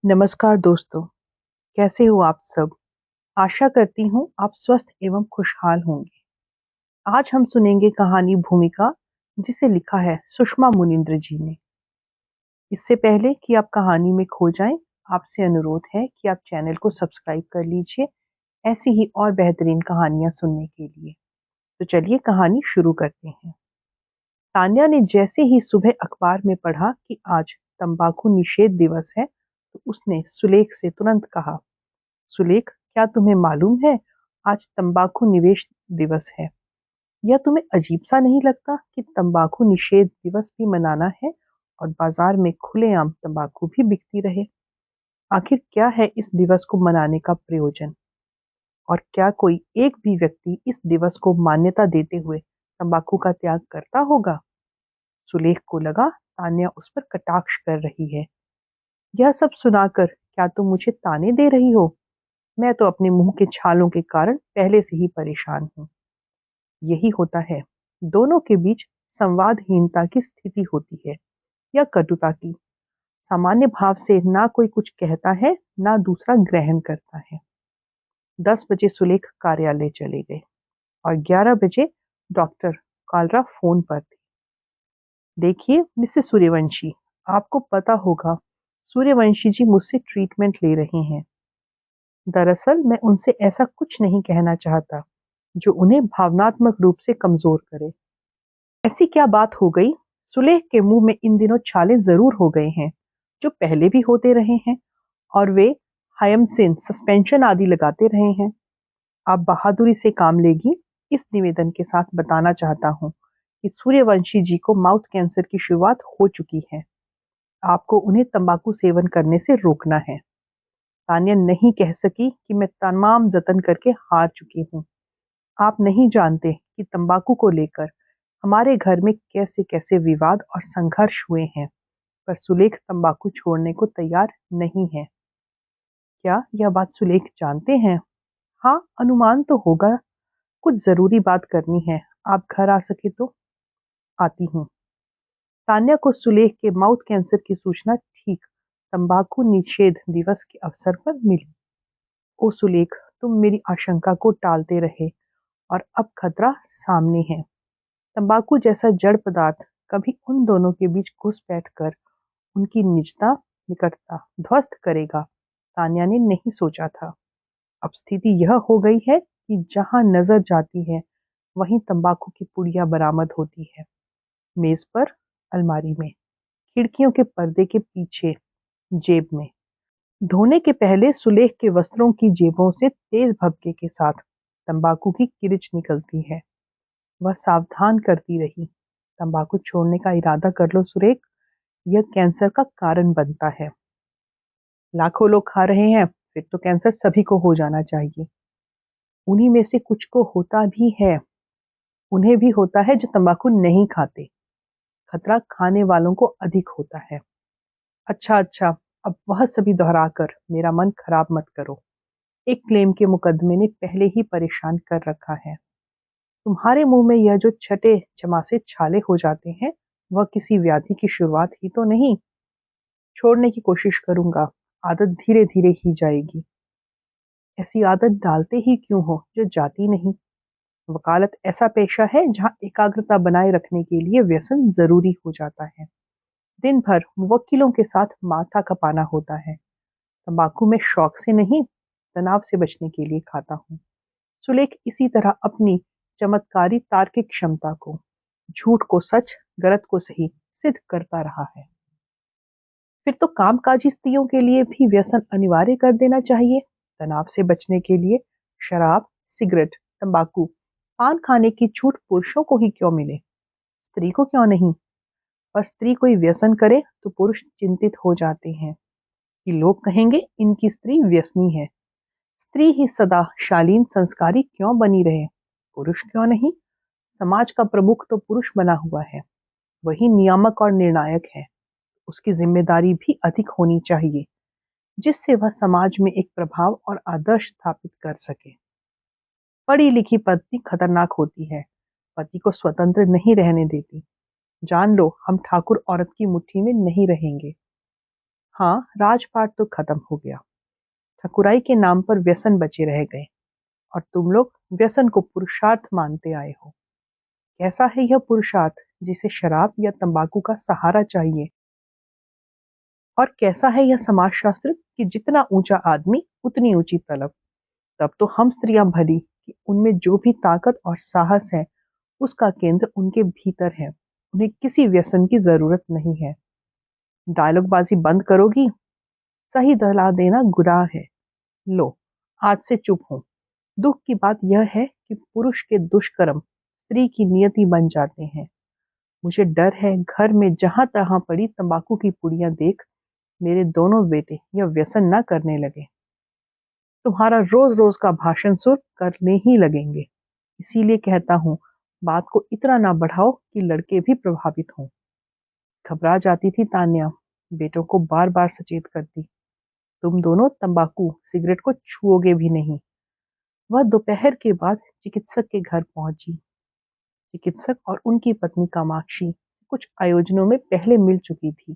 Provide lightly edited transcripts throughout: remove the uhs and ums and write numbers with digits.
नमस्कार दोस्तों, कैसे हो आप सब? आशा करती हूँ आप स्वस्थ एवं खुशहाल होंगे। आज हम सुनेंगे कहानी भूमिका, जिसे लिखा है सुषमा मुनिंद्र जी ने। इससे पहले कि आप कहानी में खो जाएं, आपसे अनुरोध है कि आप चैनल को सब्सक्राइब कर लीजिए ऐसी ही और बेहतरीन कहानियां सुनने के लिए। तो चलिए कहानी शुरू करते हैं। तान्या ने जैसे ही सुबह अखबार में पढ़ा कि आज तंबाकू निषेध दिवस है, तो उसने सुलेख से तुरंत कहा, सुलेख, क्या तुम्हें मालूम है आज तंबाकू निवेश दिवस है? यह तुम्हें अजीब सा नहीं लगता कि तंबाकू निषेध दिवस भी मनाना है और बाजार में खुलेआम तंबाकू भी बिकती रहे? आखिर क्या है इस दिवस को मनाने का प्रयोजन? और क्या कोई एक भी व्यक्ति इस दिवस को मान्यता देते हुए तंबाकू का त्याग करता होगा? सुलेख को लगा तान्या उस पर कटाक्ष कर रही है। यह सब सुनाकर क्या तुम मुझे ताने दे रही हो? मैं तो अपने मुंह के छालों के कारण पहले से ही परेशान हूँ। यही होता है, दोनों के बीच संवादहीनता की स्थिति होती है या कटुता की। सामान्य भाव से ना कोई कुछ कहता है, ना दूसरा ग्रहण करता है। 10 बजे सुलेख कार्यालय चले गए और 11 बजे डॉक्टर कालरा फोन पर थी। देखिए मिसेस सूर्यवंशी, आपको पता होगा सूर्यवंशी जी मुझसे ट्रीटमेंट ले रहे हैं। दरअसल मैं उनसे ऐसा कुछ नहीं कहना चाहता जो उन्हें भावनात्मक रूप से कमजोर करे। ऐसी क्या बात हो गई? सुलेख के मुंह में इन दिनों छाले जरूर हो गए हैं, जो पहले भी होते रहे हैं, और वे हायमसिन सस्पेंशन आदि लगाते रहे हैं। आप बहादुरी से काम लेगी, इस निवेदन के साथ बताना चाहता हूँ कि सूर्यवंशी जी को माउथ कैंसर की शुरुआत हो चुकी है। आपको उन्हें तंबाकू सेवन करने से रोकना है। तान्या नहीं कह सकी कि मैं तमाम जतन करके हार चुकी हूँ। आप नहीं जानते कि तंबाकू को लेकर हमारे घर में कैसे कैसे विवाद और संघर्ष हुए हैं, पर सुलेख तंबाकू छोड़ने को तैयार नहीं है। क्या यह बात सुलेख जानते हैं? हाँ, अनुमान तो होगा। कुछ जरूरी बात करनी है, आप घर आ सके तो? आती हूँ। तान्या को सुलेख के माउथ कैंसर की सूचना ठीक तंबाकू निषेध दिवस के अवसर पर मिली। ओ सुलेख, तुम मेरी आशंका को टालते रहे और अब खतरा सामने है। तंबाकू जैसा जड़ पदार्थ कभी उन दोनों के बीच घुस बैठकर उनकी निजता, निकटता ध्वस्त करेगा, तान्या ने नहीं सोचा था। अब स्थिति यह हो गई है कि जहां नजर जाती है वहीं तंबाकू की पुड़िया बरामद होती है। मेज पर, अलमारी में, खिड़कियों के पर्दे के पीछे, जेब में। धोने के पहले सुलेख के वस्त्रों की जेबों से तेज भभके के साथ तंबाकू की किरिच निकलती है। वह सावधान करती रही, तंबाकू छोड़ने का इरादा कर लो सुरेख, यह कैंसर का कारण बनता है। लाखों लोग खा रहे हैं, फिर तो कैंसर सभी को हो जाना चाहिए। उन्हीं में से कुछ को होता भी है, उन्हें भी होता है जो तंबाकू नहीं खाते। खतरा खाने वालों को अधिक होता है। अच्छा अच्छा, अब वह सभी दोहराकर मेरा मन खराब मत करो। एक क्लेम के मुकदमे ने पहले ही परेशान कर रखा है। तुम्हारे मुंह में यह जो छठे चमासे छाले हो जाते हैं, वह किसी व्याधि की शुरुआत ही तो नहीं। छोड़ने की कोशिश करूंगा, आदत धीरे धीरे ही जाएगी। ऐसी आदत डालते ही क्यों हो जो जाती नहीं? वकालत ऐसा पेशा है जहां एकाग्रता बनाए रखने के लिए व्यसन जरूरी हो जाता है। दिन भर मुवक्किलों के साथ माथा खपाना होता है। तंबाकू में शौक से नहीं, तनाव से बचने के लिए खाता हूँ। सुलेख इसी तरह अपनी चमत्कारी तार्किक क्षमता को, झूठ को सच, गलत को सही सिद्ध करता रहा है। फिर तो कामकाजी स्त्रियों के लिए भी व्यसन अनिवार्य कर देना चाहिए। तनाव से बचने के लिए शराब, सिगरेट, तंबाकू, पान खाने की छूट पुरुषों को ही क्यों मिले, स्त्री को क्यों नहीं? और स्त्री कोई व्यसन करे तो पुरुष चिंतित हो जाते हैं कि लोग कहेंगे इनकी स्त्री व्यसनी है। स्त्री ही सदा शालीन संस्कारी क्यों बनी रहे, पुरुष क्यों नहीं? समाज का प्रमुख तो पुरुष बना हुआ है, वही नियामक और निर्णायक है। उसकी जिम्मेदारी भी अधिक होनी चाहिए, जिससे वह समाज में एक प्रभाव और आदर्श स्थापित कर सके। पढ़ी लिखी पत्नी खतरनाक होती है, पति को स्वतंत्र नहीं रहने देती। जान लो, हम ठाकुर औरत की मुट्ठी में नहीं रहेंगे। हाँ, राजपाट तो खत्म हो गया। ठकुराई के नाम पर व्यसन बचे रह गए और तुम लोग व्यसन को पुरुषार्थ मानते आए हो। कैसा है यह पुरुषार्थ जिसे शराब या तंबाकू का सहारा चाहिए? और कैसा है यह समाजशास्त्र कि जितना ऊंचा आदमी उतनी ऊंची तलब? तब तो हम स्त्रियां भली कि उनमें जो भी ताकत और साहस है उसका केंद्र उनके भीतर है। उन्हें किसी व्यसन की जरूरत नहीं है। डायलॉगबाजी बंद करोगी? सही दला देना गुनाह है। लो, आज से चुप हो। दुख की बात यह है कि पुरुष के दुष्कर्म स्त्री की नियति बन जाते हैं। मुझे डर है घर में जहां तहां पड़ी तंबाकू की पुड़ियां देख मेरे दोनों बेटे यह व्यसन न करने लगे। तुम्हारा रोज रोज का भाषण सुन करने ही लगेंगे। इसीलिए कहता हूँ, बात को इतना ना बढ़ाओ कि लड़के भी प्रभावित हों। घबरा जाती थी तान्या, बेटों को बार बार सचेत करती, तुम दोनों तंबाकू सिगरेट को छुओगे भी नहीं। वह दोपहर के बाद चिकित्सक के घर पहुंची। चिकित्सक और उनकी पत्नी कामाक्षी कुछ आयोजनों में पहले मिल चुकी थी।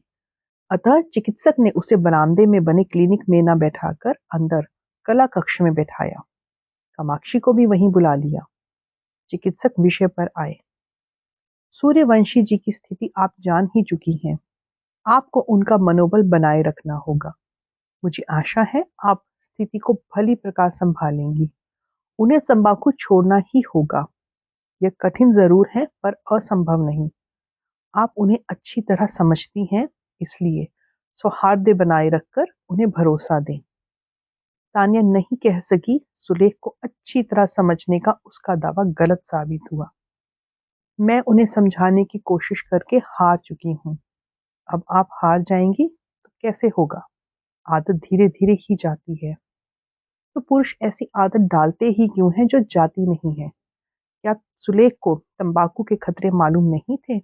अतः चिकित्सक ने उसे बरामदे में बने क्लिनिक में न बैठाकर अंदर कला कक्ष में बैठाया। कामाक्षी को भी वहीं बुला लिया। चिकित्सक विषय पर आए। सूर्यवंशी जी की स्थिति आप जान ही चुकी हैं। आपको उनका मनोबल बनाए रखना होगा। मुझे आशा है आप स्थिति को भली प्रकार संभालेंगी। उन्हें तंबाकू छोड़ना ही होगा। यह कठिन जरूर है पर असंभव नहीं। आप उन्हें अच्छी तरह समझती हैं, इसलिए सौहार्द बनाए रखकर उन्हें भरोसा दें। तान्या नहीं कह सकी सुलेख को अच्छी तरह समझने का उसका दावा गलत साबित हुआ। मैं उन्हें समझाने की कोशिश करके हार चुकी हूँ। अब आप हार जाएंगी तो कैसे होगा? आदत धीरे धीरे ही जाती है। तो पुरुष ऐसी आदत डालते ही क्यों हैं जो जाती नहीं है? क्या सुलेख को तंबाकू के खतरे मालूम नहीं थे?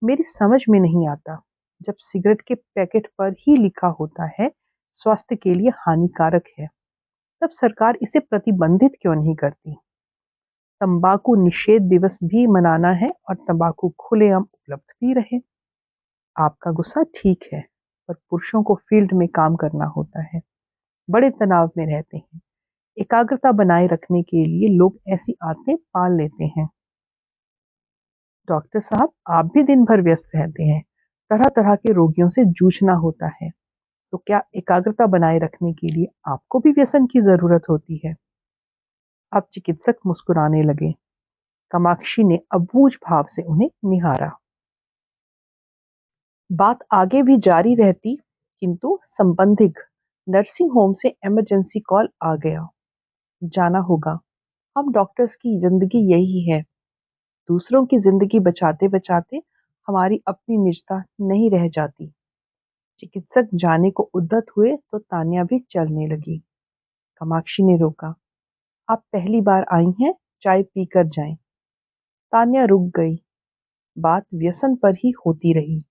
मेरी समझ में नहीं आता। जब सिगरेट के पैकेट पर ही लिखा होता है स्वास्थ्य के लिए हानिकारक है, तब सरकार इसे प्रतिबंधित क्यों नहीं करती? तंबाकू निषेध दिवस भी मनाना है और तंबाकू खुलेआम उपलब्ध भी रहे। आपका गुस्सा ठीक है, पर पुरुषों को फील्ड में काम करना होता है, बड़े तनाव में रहते हैं। एकाग्रता बनाए रखने के लिए लोग ऐसी आदतें पाल लेते हैं। डॉक्टर साहब, आप भी दिन भर व्यस्त रहते हैं। तरह तरह के रोगियों से जूझना होता है, तो क्या एकाग्रता बनाए रखने के लिए आपको भी व्यसन की जरूरत होती है? अब चिकित्सक मुस्कुराने लगे। कामाक्षी ने अबूझ भाव से उन्हें निहारा। बात आगे भी जारी रहती, किंतु संबंधित नर्सिंग होम से इमरजेंसी कॉल आ गया। जाना होगा। हम डॉक्टर्स की जिंदगी यही है। दूसरों की जिंदगी बचाते बचाते हमारी अपनी निजता नहीं रह जाती। चिकित्सक जाने को उद्यत हुए तो तान्या भी चलने लगी। कामाक्षी ने रोका। आप पहली बार आई हैं, चाय पीकर जाएं। तान्या रुक गई। बात व्यसन पर ही होती रही।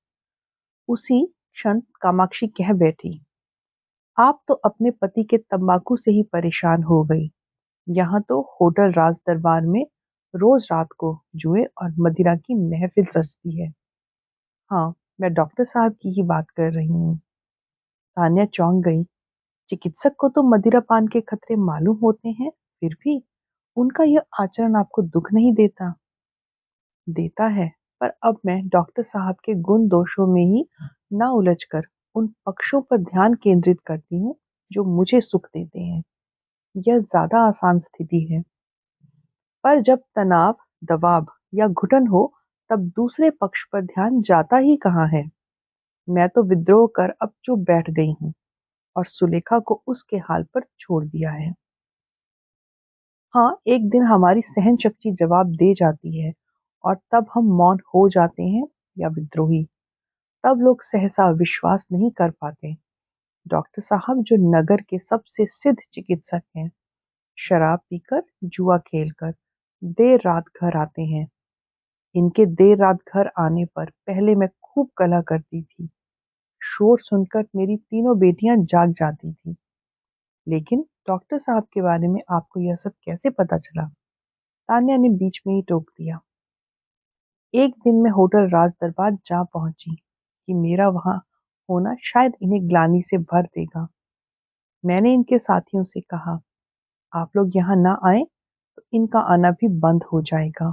उसी क्षण कामाक्षी कह बैठी, आप तो अपने पति के तंबाकू से ही परेशान हो गई। यहाँ तो होटल राज दरबार में रोज रात को जुए और मदिरा की महफिल सजती है। हाँ, मैं डॉक्टर साहब की ही बात कर रही हूँ। तान्या चौंक गई। चिकित्सक को तो मदिरा पान के खतरे मालूम होते हैं, फिर भी उनका यह आचरण आपको दुख नहीं देता? देता है, पर अब मैं डॉक्टर साहब के गुण दोषों में ही ना उलझकर उन पक्षों पर ध्यान केंद्रित करती हूँ जो मुझे सुख देते हैं। यह ज्यादा आसान स्थिति है। पर जब तनाव, दबाव या घुटन हो, तब दूसरे पक्ष पर ध्यान जाता ही कहाँ है? मैं तो विद्रोह कर अब चुप बैठ गई हूँ और सुलेखा को उसके हाल पर छोड़ दिया है। हाँ, एक दिन हमारी सहन शक्ति जवाब दे जाती है और तब हम मौन हो जाते हैं या विद्रोही। तब लोग सहसा विश्वास नहीं कर पाते। डॉक्टर साहब जो नगर के सबसे सिद्ध चिकित्सक हैं, शराब पीकर, जुआ खेलकर देर रात घर आते हैं। इनके देर रात घर आने पर पहले मैं खूब कलह करती थी। शोर सुनकर मेरी तीनों बेटियां जाग जाती थी। लेकिन डॉक्टर साहब के बारे में आपको यह सब कैसे पता चला? तान्या ने बीच में ही टोक दिया। एक दिन मैं होटल राज दरबार जा पहुंची कि मेरा वहां होना शायद इन्हें ग्लानि से भर देगा। मैंने इनके साथियों से कहा, आप लोग यहाँ ना आए तो इनका आना भी बंद हो जाएगा।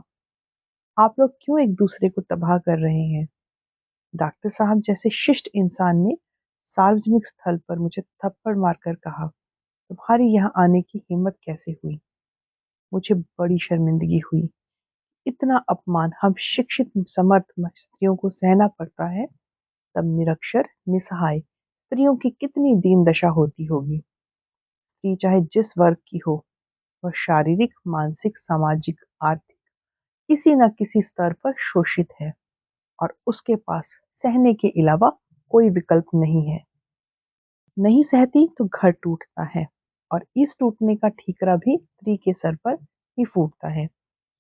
आप लोग क्यों एक दूसरे को तबाह कर रहे हैं? डॉक्टर साहब जैसे शिष्ट इंसान ने सार्वजनिक स्थल पर मुझे थप्पड़ मारकर कहा, तुम्हारी यहाँ आने की हिम्मत कैसे हुई? मुझे बड़ी शर्मिंदगी हुई। इतना अपमान हम शिक्षित समर्थ स्त्रियों को सहना पड़ता है, तब निरक्षर निसहाय स्त्रियों की कितनी दीन दशा होती होगी। स्त्री चाहे जिस वर्ग की हो, वह शारीरिक, मानसिक, सामाजिक, आर्थिक किसी न किसी स्तर पर शोषित है और उसके पास सहने के अलावा कोई विकल्प नहीं है। नहीं सहती तो घर टूटता है और इस टूटने का ठीकरा भी स्त्री के सर पर ही फूटता है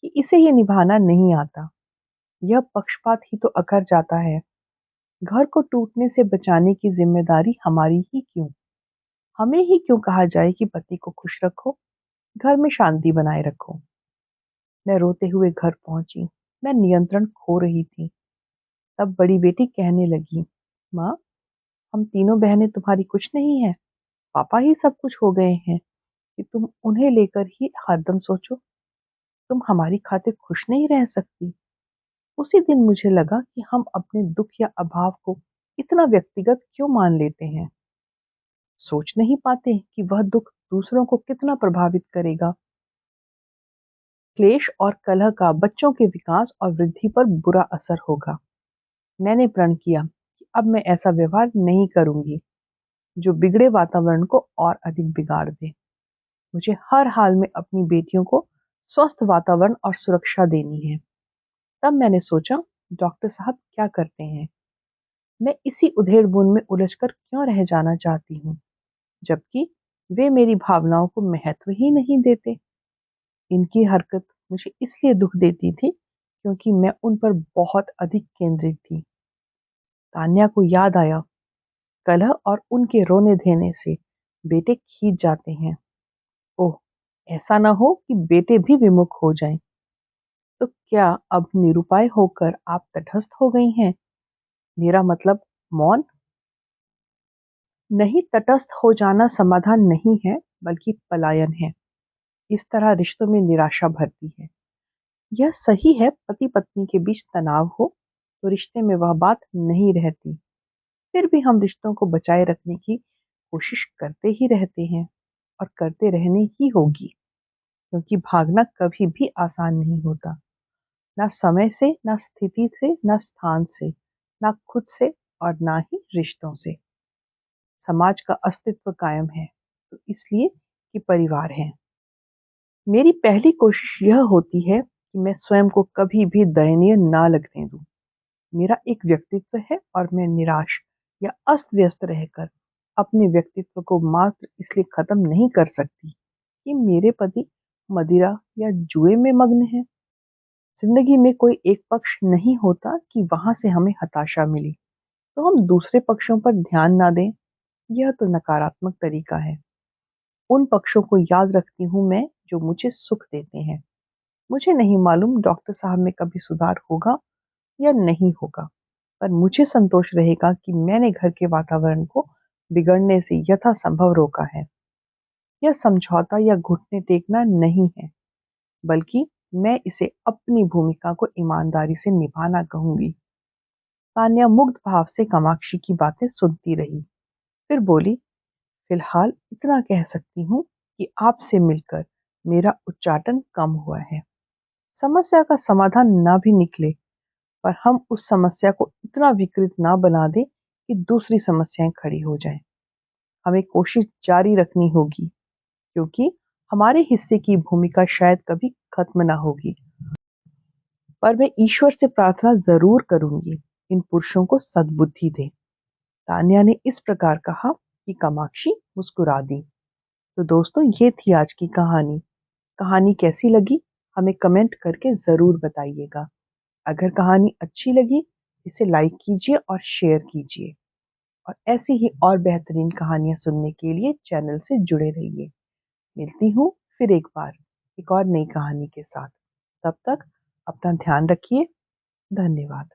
कि इसे ये निभाना नहीं आता। यह पक्षपात ही तो अकर जाता है। घर को टूटने से बचाने की जिम्मेदारी हमारी ही क्यों? हमें ही क्यों कहा जाए कि पति को खुश रखो, घर में शांति बनाए रखो। मैं रोते हुए घर पहुंची। मैं नियंत्रण खो रही थी। तब बड़ी बेटी कहने लगी, माँ, हम तीनों बहनें तुम्हारी कुछ नहीं है। पापा ही सब कुछ हो गए हैं कि तुम उन्हें लेकर ही हरदम सोचो। तुम हमारी खातिर खुश नहीं रह सकती। उसी दिन मुझे लगा कि हम अपने दुख या अभाव को इतना व्यक्तिगत क्यों मान लेते हैं। सोच नहीं पाते कि वह दुख दूसरों को कितना प्रभावित करेगा। क्लेश और कलह का बच्चों के विकास और वृद्धि पर बुरा असर होगा। मैंने प्रण किया कि अब मैं ऐसा व्यवहार नहीं करूंगी जो बिगड़े वातावरण को और अधिक बिगाड़ दे। मुझे हर हाल में अपनी बेटियों को स्वस्थ वातावरण और सुरक्षा देनी है। तब मैंने सोचा, डॉक्टर साहब क्या करते हैं? मैं इसी उधेड़-बुन में उलझकर क्यों रह जाना चाहती हूँ, जबकि वे मेरी भावनाओं को महत्व ही नहीं देते। इनकी हरकत मुझे इसलिए दुख देती थी क्योंकि मैं उन पर बहुत अधिक केंद्रित थी। तान्या को याद आया, कलह और उनके रोने-धोने से बेटे खींच जाते हैं। ओह! ऐसा ना हो कि बेटे भी विमुख हो जाएं। तो क्या अब निरुपाय होकर आप तटस्थ हो गई हैं? मेरा मतलब मौन? नहीं, तटस्थ हो जाना समाधान नहीं है, बल्कि पलायन है। इस तरह रिश्तों में निराशा भरती है। यह सही है, पति पत्नी के बीच तनाव हो तो रिश्ते में वह बात नहीं रहती। फिर भी हम रिश्तों को बचाए रखने की कोशिश करते ही रहते हैं और करते रहने ही होगी, क्योंकि भागना कभी भी आसान नहीं होता। ना समय से, ना स्थिति से, ना स्थान से, ना खुद से और ना ही रिश्तों से। समाज का अस्तित्व कायम है तो इसलिए कि परिवार है। मेरी पहली कोशिश यह होती है कि मैं स्वयं को कभी भी दयनीय ना लगने दूं। मेरा एक व्यक्तित्व है और मैं निराश या अस्त व्यस्त रहकर अपने व्यक्तित्व को मात्र इसलिए खत्म नहीं कर सकती कि मेरे पति मदिरा या जुए में मग्न है। जिंदगी में कोई एक पक्ष नहीं होता कि वहां से हमें हताशा मिली तो हम दूसरे पक्षों पर ध्यान ना दें। यह तो नकारात्मक तरीका है। उन पक्षों को याद रखती हूँ मैं जो मुझे सुख देते हैं। मुझे नहीं मालूम डॉक्टर साहब में कभी सुधार होगा या नहीं होगा, पर मुझे संतोष रहेगा कि मैंने घर के वातावरण को बिगड़ने से यथासंभव रोका है। यह समझौता या घुटने टेकना नहीं है, बल्कि मैं इसे अपनी भूमिका को ईमानदारी से निभाना कहूंगी। तान्या मुग्ध भाव से कामाक्षी की बातें सुनती रही, फिर बोली, फिलहाल इतना कह सकती हूँ कि आपसे मिलकर मेरा उच्चाटन कम हुआ है। समस्या का समाधान ना भी निकले, पर हम उस समस्या को इतना विकृत ना बना दें कि दूसरी समस्याएं खड़ी हो जाएं। हमें कोशिश जारी रखनी होगी, क्योंकि हमारे हिस्से की भूमिका शायद कभी खत्म ना होगी। पर मैं ईश्वर से प्रार्थना जरूर करूंगी, इन पुरुषों को सद्बुद्धि दे। तान्या ने इस प्रकार कहा कि कामाक्षी मुस्कुरा दी। तो दोस्तों, ये थी आज की कहानी। कहानी कैसी लगी हमें कमेंट करके ज़रूर बताइएगा। अगर कहानी अच्छी लगी, इसे लाइक कीजिए और शेयर कीजिए। और ऐसी ही और बेहतरीन कहानियाँ सुनने के लिए चैनल से जुड़े रहिए। मिलती हूँ फिर एक बार एक और नई कहानी के साथ। तब तक अपना ध्यान रखिए। धन्यवाद।